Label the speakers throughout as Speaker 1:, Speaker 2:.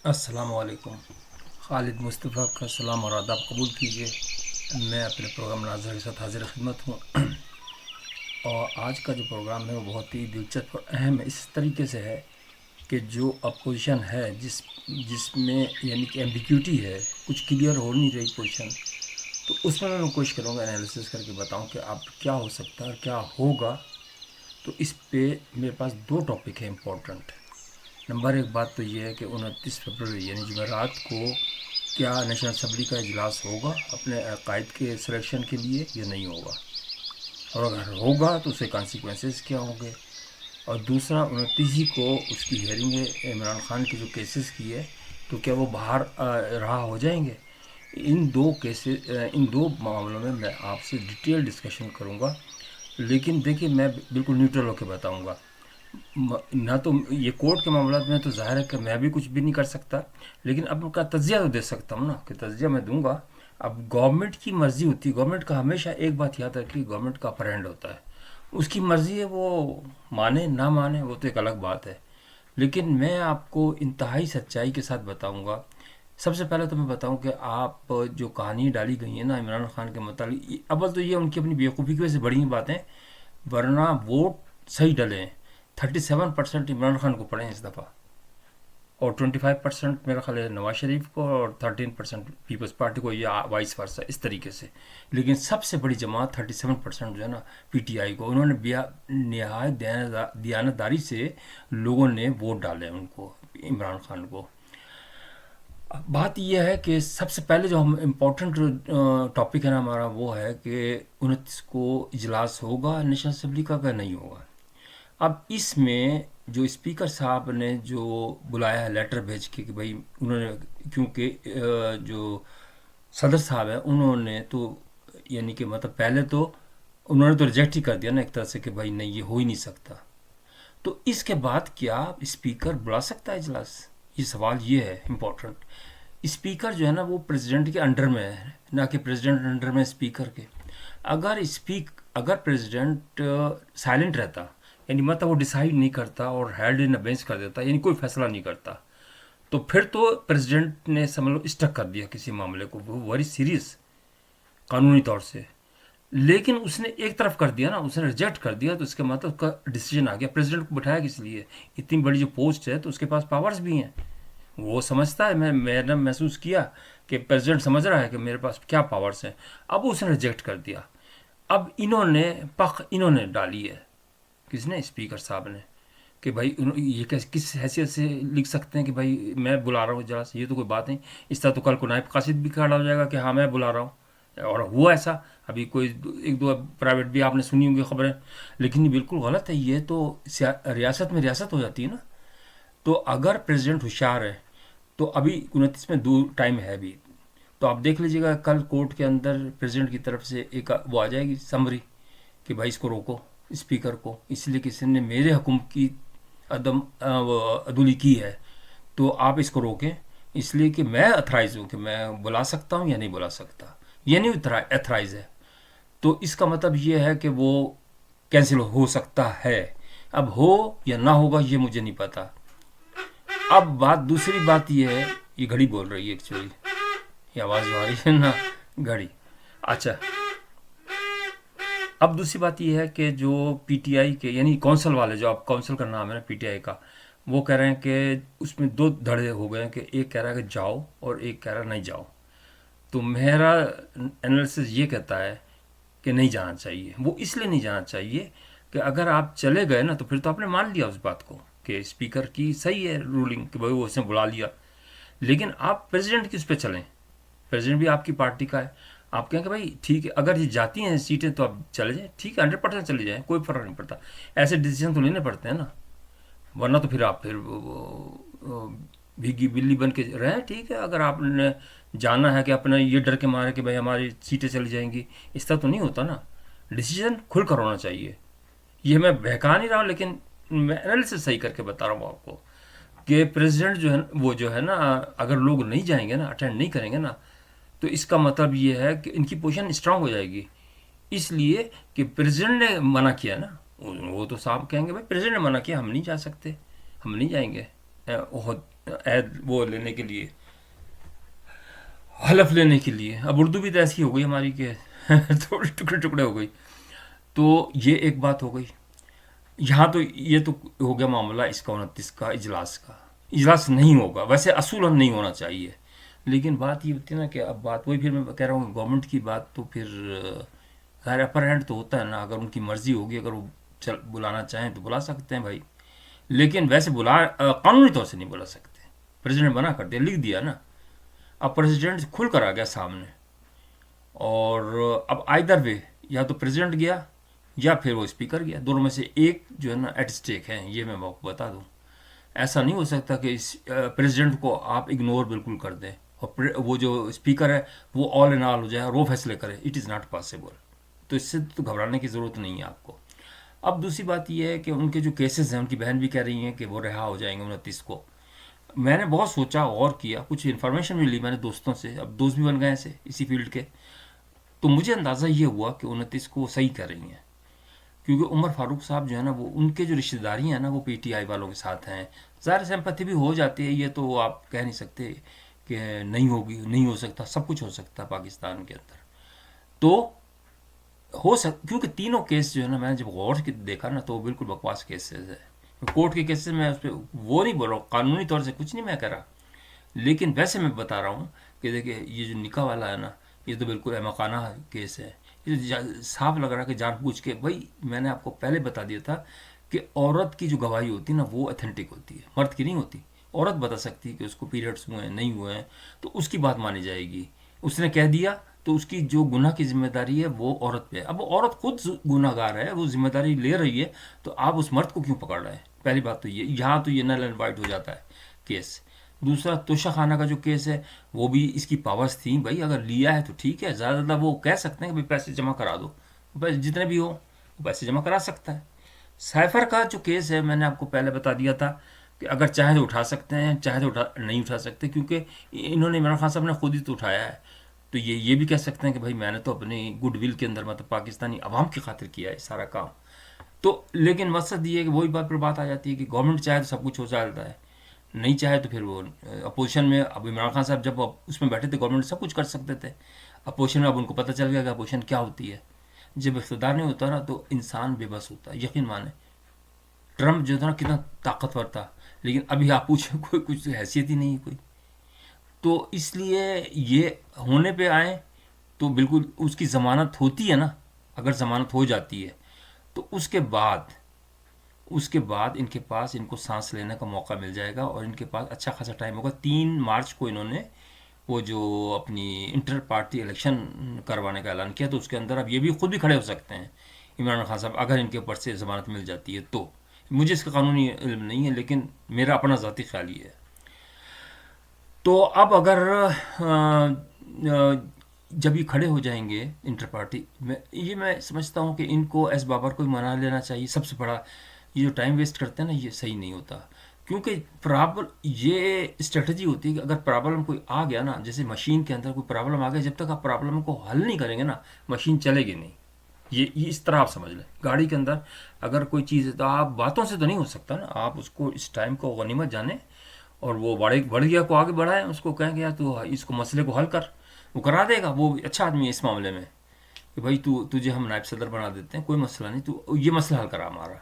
Speaker 1: السلام علیکم. خالد مصطفیٰ کا سلام اور آداب قبول کیجیے. میں اپنے پروگرام ناظر کے ساتھ حاضر خدمت ہوں. اور آج کا جو پروگرام ہے وہ بہت ہی دلچسپ اور اہم اس طریقے سے ہے کہ جو اپوزیشن ہے جس میں یعنی کہ ایمبیگیوٹی ہے، کچھ کلیئر ہو نہیں رہی پوزیشن، تو اس میں کوشش کروں گا انالیسس کر کے بتاؤں کہ اب کیا ہو سکتا ہے اور کیا ہوگا. تو اس پہ میرے پاس دو ٹاپک ہیں امپورٹنٹ. نمبر ایک بات تو یہ ہے کہ 29 فروری یعنی جمعرات کو کیا نیشنل اسمبلی کا اجلاس ہوگا اپنے عقائد کے سلیکشن کے لیے یا نہیں ہوگا، اور اگر ہوگا تو اس کے کانسیکوینسز کیا ہوں گے. اور دوسرا 29 کو اس کی ہیئرنگ ہے عمران خان کی جو کیسز کی ہے، تو کیا وہ باہر رہا ہو جائیں گے. ان دو معاملوں میں آپ سے ڈیٹیل ڈسکشن کروں گا. لیکن دیکھیے میں بالکل نیوٹرل ہو کے بتاؤں گا. نہ تو یہ کورٹ کے معاملات میں تو ظاہر ہے کہ میں بھی کچھ بھی نہیں کر سکتا، لیکن اب کا تجزیہ تو دے سکتا ہوں نا، کہ تجزیہ میں دوں گا. اب گورنمنٹ کی مرضی ہوتی ہے، گورنمنٹ کا ہمیشہ ایک بات یاد رکھیے، گورنمنٹ کا اپر ہینڈ ہوتا ہے، اس کی مرضی ہے، وہ مانے نہ مانے وہ تو ایک الگ بات ہے. لیکن میں آپ کو انتہائی سچائی کے ساتھ بتاؤں گا. سب سے پہلے تو میں بتاؤں کہ آپ جو کہانی ڈالی گئی ہیں نا عمران خان کے متعلق، اول تو یہ ان کی اپنی بیوقوفی کی وجہ سے بڑی باتیں، ورنہ ووٹ صحیح ڈلے ہیں. 37% عمران خان کو پڑے ہیں اس دفعہ، اور 25% میرا خیال ہے نواز شریف کو، اور 13% پیپلز پارٹی کو، یا وائس ورسا اس طریقے سے. لیکن سب سے بڑی جماعت 37% جو ہے نا پی ٹی آئی کو، انہوں نے نہایت دیانتداری سے لوگوں نے ووٹ ڈالے ان کو، عمران خان کو. بات یہ ہے کہ سب سے پہلے جو ہم امپورٹنٹ ٹاپک ہے نا ہمارا، وہ ہے کہ 29 کو اجلاس ہوگا نیشنل اسمبلی کا کہ نہیں ہوگا. اب اس میں جو اسپیکر صاحب نے جو بلایا ہے لیٹر بھیج کے کہ بھائی انہوں نے، کیونکہ جو صدر صاحب ہیں انہوں نے تو یعنی کہ مطلب پہلے تو انہوں نے تو ریجیکٹ ہی کر دیا نا ایک طرح سے کہ بھائی نہیں یہ ہو ہی نہیں سکتا. تو اس کے بعد کیا اسپیکر بلا سکتا ہے اجلاس؟ یہ سوال یہ ہے امپورٹنٹ. اسپیکر جو ہے نا وہ پریزیڈنٹ کے انڈر میں ہے، نہ کہ پریزیڈنٹ انڈر میں اسپیکر کے. اگر پریزیڈنٹ سائلنٹ رہتا، یعنی مطلب وہ ڈیسائیڈ نہیں کرتا اور ہیلڈ ان بینچ کر دیتا، یعنی کوئی فیصلہ نہیں کرتا، تو پھر تو پریزیڈنٹ نے سمجھ لو اسٹک کر دیا کسی معاملے کو، وہ ویری سیریس قانونی طور سے. لیکن اس نے ایک طرف کر دیا نا، اس نے ریجیکٹ کر دیا، تو اس کے مطلب اس کا ڈیسیجن آ گیا. پریزیڈنٹ کو بٹھایا کس لیے؟ اتنی بڑی جو پوسٹ ہے تو اس کے پاس پاورز بھی ہیں، وہ سمجھتا ہے. میں نے محسوس کیا کہ پریزیڈنٹ سمجھ رہا ہے کہ میرے پاس کیا پاورز ہیں. اب اس نے ریجیکٹ کر دیا. اب انہوں نے ڈالی ہے، کس نے؟ اسپیکر صاحب نے، کہ بھائی یہ کس حیثیت سے لکھ سکتے ہیں کہ بھائی میں بلا رہا ہوں اجلاس؟ یہ تو کوئی بات نہیں. اس طرح تو کل کو نائب قاصد بھی کھڑا ہو جائے گا کہ ہاں میں بلا رہا ہوں، اور ہوا ایسا. ابھی کوئی ایک دو پرائیویٹ بھی آپ نے سنی ہوں گی خبریں. لیکن یہ بالکل غلط ہے، یہ تو ریاست میں ریاست ہو جاتی ہے نا. تو اگر پریزیڈنٹ ہوشیار ہے تو ابھی 29 میں دو ٹائم ہے ابھی، تو آپ دیکھ لیجیے گا کل کورٹ کے اندر پریزیڈنٹ کی طرف سے ایک وہ آ جائے گی سمری کہ بھائی اس کو روکو اسپیکر کو، اس لیے کہ اس نے میرے حکم کی عدولی کی ہے، تو آپ اس کو روکیں، اس لیے کہ میں اتھرائز ہوں کہ میں بلا سکتا ہوں یا نہیں بلا سکتا. یہ نہیں اتھرائز ہے. تو اس کا مطلب یہ ہے کہ وہ کینسل ہو سکتا ہے. اب ہو یا نہ ہوگا یہ مجھے نہیں پتا. اب دوسری بات یہ ہے، یہ گھڑی بول رہی ہے ایکچولی، یہ آواز جو آ رہی ہے نا گھڑی. اچھا، اب دوسری بات یہ ہے کہ جو پی ٹی آئی کے یعنی کونسل والے، جو آپ کونسل کا نام ہے نا پی ٹی آئی کا، وہ کہہ رہے ہیں کہ اس میں دو دھڑے ہو گئے ہیں، کہ ایک کہہ رہا ہے کہ جاؤ اور ایک کہہ رہا ہے نہیں جاؤ. تو میرا انالیسس یہ کہتا ہے کہ نہیں جانا چاہیے. وہ اس لیے نہیں جانا چاہیے کہ اگر آپ چلے گئے نا تو پھر تو آپ نے مان لیا اس بات کو کہ اسپیکر کی صحیح ہے رولنگ کہ بھائی وہ اس نے بلا لیا. لیکن آپ پریزیڈنٹ کی اس پہ چلیں، پریزیڈنٹ بھی آپ کی پارٹی کا ہے. آپ کہیں کہ بھائی ٹھیک ہے اگر یہ جاتی ہیں سیٹیں تو آپ چلے جائیں، ٹھیک ہے 100% چلے جائیں، کوئی فرق نہیں پڑتا. ایسے ڈیسیجن تو لینے پڑتے ہیں نا، ورنہ تو پھر آپ بھیگی بلی بن کے رہیں. ٹھیک ہے اگر آپ نے جانا ہے کہ اپنا یہ ڈر کے مارے کہ بھائی ہماری سیٹیں چلی جائیں گی، اس طرح تو نہیں ہوتا نا. ڈیسیجن کھل کر ہونا چاہیے. یہ میں بہکا نہیں رہا ہوں، لیکن میں انالیسس صحیح کر کے بتا رہا ہوں آپ کو کہ پریزیڈنٹ جو ہے وہ جو ہے نا، اگر لوگ نہیں جائیں گے نا، اٹینڈ نہیں کریں گے نا، تو اس کا مطلب یہ ہے کہ ان کی پوزیشن اسٹرانگ ہو جائے گی. اس لیے کہ پریزیڈنٹ نے منع کیا نا، وہ تو صاحب کہیں گے بھائی پریزیڈنٹ نے منع کیا، ہم نہیں جا سکتے، ہم نہیں جائیں گے عہد وہ لینے کے لیے، حلف لینے کے لیے. اب اردو بھی تو ایسی ہو گئی ہماری کہ تھوڑے ٹکڑے ٹکڑے ہو گئی. تو یہ ایک بات ہو گئی. یہاں تو یہ تو ہو گیا معاملہ اس کا 29 کا اجلاس کا. اجلاس نہیں ہوگا ویسے اصولاً نہیں ہونا چاہیے، لیکن بات یہ ہوتی ہے نا کہ اب بات وہی پھر میں کہہ رہا ہوں گورنمنٹ کی بات تو پھر ظاہر اپر ہینڈ تو ہوتا ہے نا. اگر ان کی مرضی ہوگی، اگر وہ بلانا چاہیں تو بلا سکتے ہیں بھائی، لیکن ویسے قانونی طور سے نہیں بلا سکتے. پریزیڈنٹ بنا کر دیا، لکھ دیا نا. اب پریزیڈنٹ کھل کر آ گیا سامنے، اور اب آئدر وے یا تو پریزیڈنٹ گیا یا پھر وہ اسپیکر گیا. دونوں میں سے ایک جو ہے نا ایٹ اسٹیک ہے، یہ میں آپ کو بتا دوں. ایسا نہیں ہو سکتا کہ اس پریزیڈنٹ کو آپ اگنور بالکل کر دیں اور وہ جو اسپیکر ہے وہ آل ان آل ہو جائے اور وہ فیصلے کرے. It is not possible. تو اس سے تو گھبرانے کی ضرورت نہیں ہے آپ کو. اب دوسری بات یہ ہے کہ ان کے جو کیسز ہیں، ان کی بہن بھی کہہ رہی ہیں کہ وہ رہا ہو جائیں گے 29 کو. میں نے بہت سوچا غور کیا، کچھ انفارمیشن بھی لی میں نے دوستوں سے، اب دوست بھی بن گئے ایسے اسی فیلڈ کے. تو مجھے اندازہ یہ ہوا کہ 29 کو صحیح کر رہی ہیں، کیونکہ عمر فاروق صاحب جو ہے نا وہ ان کے جو رشتہ داری ہیں نا وہ پی ٹی آئی والوں کے ساتھ ہیں. ظاہر سمپتھی بھی ہو جاتی ہے، یہ تو آپ کہہ نہیں سکتے کہ نہیں ہوگی، نہیں ہو سکتا. سب کچھ ہو سکتا ہے پاکستان کے اندر. تو کیونکہ تینوں کیس جو ہے نا میں نے جب غور سے دیکھا نا تو وہ بالکل بکواس کیسز ہے. کورٹ کے کیسز میں اس پہ وہ نہیں بول رہا ہوں، قانونی طور سے کچھ نہیں میں کہہ رہا، لیکن ویسے میں بتا رہا ہوں کہ دیکھیں یہ جو نکاح والا ہے نا یہ تو بالکل احمقانہ کیس ہے. یہ صاف لگ رہا ہے کہ جان بوجھ کے. بھائی میں نے آپ کو پہلے بتا دیا تھا کہ عورت کی جو گواہی ہوتی ہے نا وہ اتھینٹک ہوتی ہے، مرد کی نہیں ہوتی. عورت بتا سکتی ہے کہ اس کو پیریڈس ہوئے ہیں نہیں ہوئے ہیں تو اس کی بات مانی جائے گی. اس نے کہہ دیا تو اس کی جو گناہ کی ذمہ داری ہے وہ عورت پہ ہے. اب وہ عورت خود گناہ گار ہے، وہ ذمہ داری لے رہی ہے، تو آپ اس مرد کو کیوں پکڑ رہے ہیں؟ پہلی بات تو یہ، یہاں تو یہ نل اینڈ وائٹ ہو جاتا ہے کیس. دوسرا توشہ خانہ کا جو کیس ہے وہ بھی اس کی پاورز تھیں. بھائی اگر لیا ہے تو ٹھیک ہے، زیادہ زیادہ وہ کہہ سکتے ہیں کہ پیسے جمع کرا دو، جتنے بھی ہو وہ پیسے جمع کرا سکتا ہے. سائفر کا جو کیس ہے میں نے آپ کو پہلے بتا دیا تھا کہ اگر چاہیں تو اٹھا سکتے ہیں، چاہیں تو نہیں اٹھا سکتے، کیونکہ انہوں نے عمران خان صاحب نے خود ہی تو اٹھایا ہے. تو یہ بھی کہہ سکتے ہیں کہ بھائی میں نے تو اپنی گڈ ول کے اندر مطلب پاکستانی عوام کی خاطر کیا ہے سارا کام. تو لیکن مقصد یہ ہے کہ وہی بات پر بات آ جاتی ہے کہ گورنمنٹ چاہے تو سب کچھ ہو جاتا ہے، نہیں چاہے تو پھر وہ اپوزیشن میں. اب عمران خان صاحب جب اس میں بیٹھے تھے گورنمنٹ سب کچھ کر سکتے تھے. اپوزیشن میں اب ان کو پتہ چل گیا کہ اپوزیشن کیا ہوتی ہے. جب اقتدار نہیں ہوتا نا تو انسان بے بس ہوتا ہے. یقین مانے ٹرمپ جو تھا نا کتنا طاقتور تھا، لیکن ابھی آپ پوچھیں کوئی کچھ حیثیت ہی نہیں ہے کوئی. تو اس لیے یہ ہونے پہ آئیں تو بالکل اس کی ضمانت ہوتی ہے نا. اگر ضمانت ہو جاتی ہے تو اس کے بعد ان کے پاس ان کو سانس لینے کا موقع مل جائے گا، اور ان کے پاس اچھا خاصا ٹائم ہوگا. 3 مارچ کو انہوں نے وہ جو اپنی انٹر پارٹی الیکشن کروانے کا اعلان کیا، تو اس کے اندر اب یہ بھی خود بھی کھڑے ہو سکتے ہیں عمران خان صاحب اگر ان کے اوپر سے ضمانت مل جاتی ہے تو. مجھے اس کا قانونی علم نہیں ہے، لیکن میرا اپنا ذاتی خیال یہ ہے. تو اب اگر جب یہ کھڑے ہو جائیں گے انٹر پارٹی میں سمجھتا ہوں کہ ان کو ایس بابر کو منا لینا چاہیے. سب سے بڑا یہ جو ٹائم ویسٹ کرتے ہیں نا یہ صحیح نہیں ہوتا، کیونکہ یہ اسٹریٹجی ہوتی ہے کہ اگر پرابلم کوئی آ گیا نا، جیسے مشین کے اندر کوئی پرابلم آ گیا، جب تک آپ پرابلم کو حل نہیں کریں گے نا مشین چلے گی نہیں. یہ اس طرح آپ سمجھ لیں گاڑی کے اندر اگر کوئی چیز ہے تو آپ باتوں سے تو نہیں ہو سکتا نا. آپ اس کو اس ٹائم کو غنیمت جانیں اور وہ بڑھ گیا کو آگے بڑھائیں. اس کو کہیں گے یار تو اس کو مسئلے کو حل کر، وہ کرا دے گا. وہ اچھا آدمی ہے اس معاملے میں کہ بھائی تجھے ہم نائب صدر بنا دیتے ہیں، کوئی مسئلہ نہیں، تو یہ مسئلہ حل کرا ہمارا.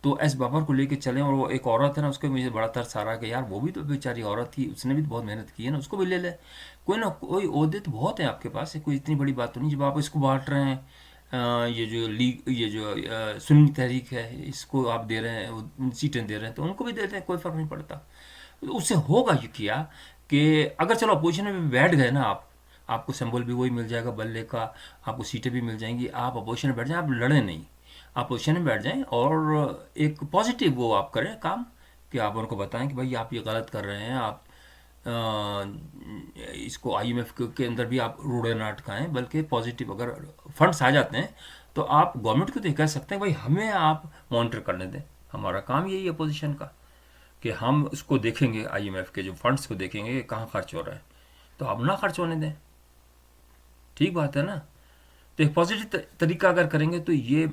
Speaker 1: تو ایس بابر کو لے کے چلیں. اور وہ ایک عورت ہے نا، اس کو مجھے بڑا ترس آ رہا ہے کہ یار وہ بھی تو بیچاری عورت تھی، اس نے بھی بہت محنت کی ہے نا، اس کو بھی لے لے. کوئی نہ کوئی عہدے تو بہت ہیں آپ کے پاس، کوئی اتنی بڑی بات تو نہیں. جب آپ اس کو بانٹ رہے ہیں یہ جو سنی تحریک ہے اس کو آپ دے رہے ہیں سیٹیں دے رہے ہیں، تو ان کو بھی دے دیں، کوئی فرق نہیں پڑتا. اس سے ہوگا یہ کیا کہ اگر چلو اپوزیشن میں بھی بیٹھ گئے نا آپ کو سمبل بھی وہی مل جائے گا بلے کا، آپ کو سیٹیں بھی مل جائیں گی. آپ اپوزیشن میں بیٹھ جائیں، آپ لڑیں نہیں، آپ پوزیشن میں بیٹھ جائیں اور ایک پازیٹیو وہ آپ کریں کام کہ آپ ان کو بتائیں کہ بھائی آپ یہ غلط کر رہے ہیں. آپ اس کو آئی ایم ایف کے اندر بھی آپ روڑے نہ اٹکائیں، بلکہ پازیٹیو اگر فنڈس آ جاتے ہیں تو آپ گورنمنٹ کو تو یہ کہہ سکتے ہیں بھائی ہمیں آپ مانیٹر کرنے دیں. ہمارا کام یہی ہے اپوزیشن کا کہ ہم اس کو دیکھیں گے، آئی ایم ایف کے جو فنڈس کو دیکھیں گے کہ کہاں خرچ ہو رہا ہے، تو آپ نہ خرچ ہونے دیں. ٹھیک بات ہے نا. تو ایک پازیٹیو طریقہ اگر کریں گے تو یہ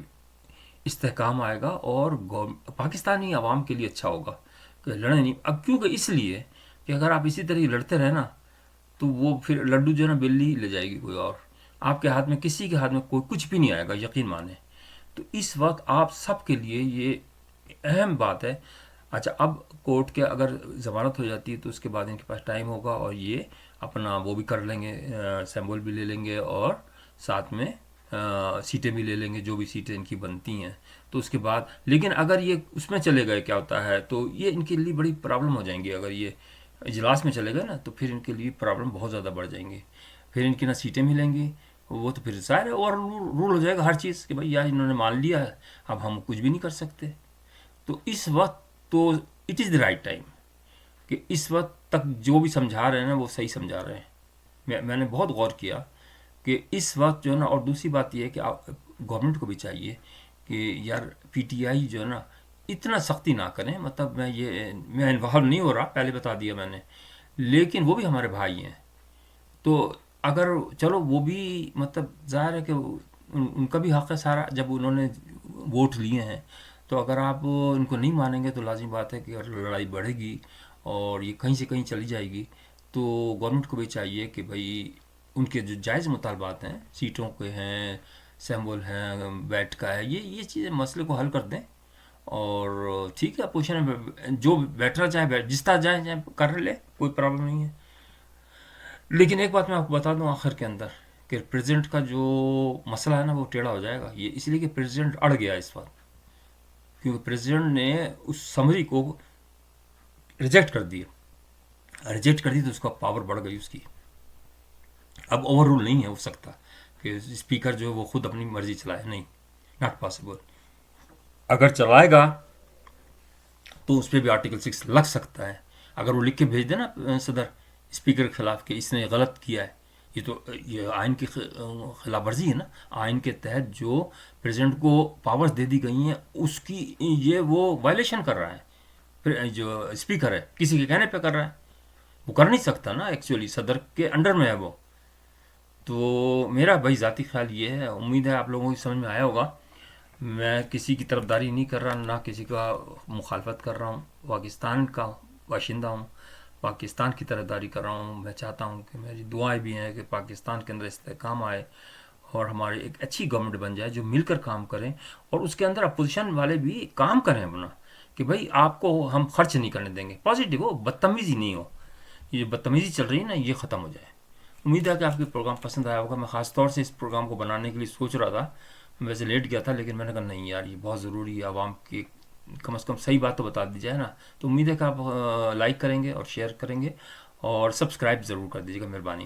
Speaker 1: استحکام آئے گا اور پاکستانی عوام کے لیے اچھا ہوگا. کہ لڑیں نہیں. اب کیونکہ اس لیے کہ اگر آپ اسی طرح لڑتے رہے نا تو وہ پھر لڈو جو ہے نا بلی لے جائے گی کوئی اور. آپ کے ہاتھ میں کسی کے ہاتھ میں کوئی کچھ بھی نہیں آئے گا, یقین مانیں. تو اس وقت آپ سب کے لیے یہ اہم بات ہے. اچھا, اب کورٹ کے اگر ضمانت ہو جاتی ہے تو اس کے بعد ان کے پاس ٹائم ہوگا اور یہ اپنا وہ بھی کر لیں گے, سیمبل بھی لے لیں گے اور ساتھ میں سیٹیں بھی لے لیں گے, جو بھی سیٹیں ان کی بنتی ہیں. تو اس کے بعد لیکن اگر یہ اس میں چلے گئے کیا ہوتا ہے تو یہ ان کے لیے بڑی پرابلم ہو جائیں گی. اگر یہ اجلاس میں چلے گئے نا تو پھر ان کے لیے پرابلم بہت زیادہ بڑھ جائیں گی. پھر ان کی نہ سیٹیں ملیں گی, وہ تو پھر ظاہر ہے اور رول ہو جائے گا ہر چیز کہ بھائی یار انہوں نے مان لیا ہے, اب ہم کچھ بھی نہیں کر سکتے. تو اس وقت تو it is the right time کہ اس وقت تک جو بھی سمجھا رہے ہیں نا وہ صحیح سمجھا رہے ہیں. میں نے بہت غور کیا کہ اس وقت جو ہے نا, اور دوسری بات یہ ہے کہ گورنمنٹ کو بھی چاہیے کہ یار پی ٹی آئی جو ہے نا اتنا سختی نہ کریں. مطلب میں انوالو نہیں ہو رہا, پہلے بتا دیا میں نے, لیکن وہ بھی ہمارے بھائی ہیں. تو اگر چلو وہ بھی مطلب ظاہر ہے کہ ان کا بھی حق ہے سارا, جب انہوں نے ووٹ لیے ہیں. تو اگر آپ ان کو نہیں مانیں گے تو لازمی بات ہے کہ اگر لڑائی بڑھے گی اور یہ کہیں سے کہیں چلی جائے گی تو گورنمنٹ کو بھی چاہیے کہ بھائی ان کے جو جائز مطالبات ہیں, سیٹوں کے ہیں, سیمبل ہیں, بیٹ کا ہے, یہ چیزیں مسئلے کو حل کر دیں. اور ٹھیک ہے, اپوزیشن جو بیٹھنا چاہے جس طرح جائیں چاہے کر لے, کوئی پرابلم نہیں ہے. لیکن ایک بات میں آپ کو بتا دوں آخر کے اندر کہ پریزیڈنٹ کا جو مسئلہ ہے نا وہ ٹیڑھا ہو جائے گا. یہ اس لیے کہ پریزیڈنٹ اڑ گیا اس وقت, کیونکہ پریزیڈنٹ نے اس سمری کو ریجیکٹ کر دیا. ریجیکٹ کر دی تو اس کا پاور بڑھ گئی اس کی. اب اوور رول نہیں ہے ہو سکتا کہ اسپیکر جو ہے وہ خود اپنی مرضی چلائے, نہیں, ناٹ پاسبل. اگر چلائے گا تو اس پہ بھی آرٹیکل 6 لگ سکتا ہے. اگر وہ لکھ کے بھیج دے نا صدر اسپیکر کے خلاف کہ اس نے غلط کیا ہے, یہ آئین کی خلاف ورزی ہے نا. آئین کے تحت جو پریزیڈنٹ کو پاورز دے دی گئی ہیں اس کی وہ وائلیشن کر رہا ہے. پھر جو اسپیکر ہے کسی کے کہنے پہ کر رہا ہے, وہ کر نہیں سکتا نا, ایکچولی صدر کے انڈر میں ہے وہ. تو میرا بھائی ذاتی خیال یہ ہے, امید ہے آپ لوگوں کی سمجھ میں آیا ہوگا. میں کسی کی طرفداری نہیں کر رہا, نہ کسی کا مخالفت کر رہا ہوں. پاکستان کا باشندہ ہوں, پاکستان کی طرفداری کر رہا ہوں. میں چاہتا ہوں کہ میری دعائیں بھی ہیں کہ پاکستان کے اندر استحکام آئے اور ہماری ایک اچھی گورنمنٹ بن جائے جو مل کر کام کریں, اور اس کے اندر اپوزیشن والے بھی کام کریں اپنا کہ بھائی آپ کو ہم خرچ نہیں کرنے دیں گے. پازیٹیو ہو, بدتمیزی نہیں ہو. یہ جو بدتمیزی چل رہی ہے نا یہ ختم ہو جائے. امید ہے کہ آپ کے پروگرام پسند آیا ہوگا. میں خاص طور سے اس پروگرام کو بنانے کے لیے سوچ رہا تھا, ویسے لیٹ گیا تھا, لیکن میں نے کہا نہیں یار یہ بہت ضروری ہے, عوام کی کم از کم صحیح بات تو بتا دی جائے نا. تو امید ہے کہ آپ لائک کریں گے اور شیئر کریں گے اور سبسکرائب ضرور کر دیجیے گا, مہربانی.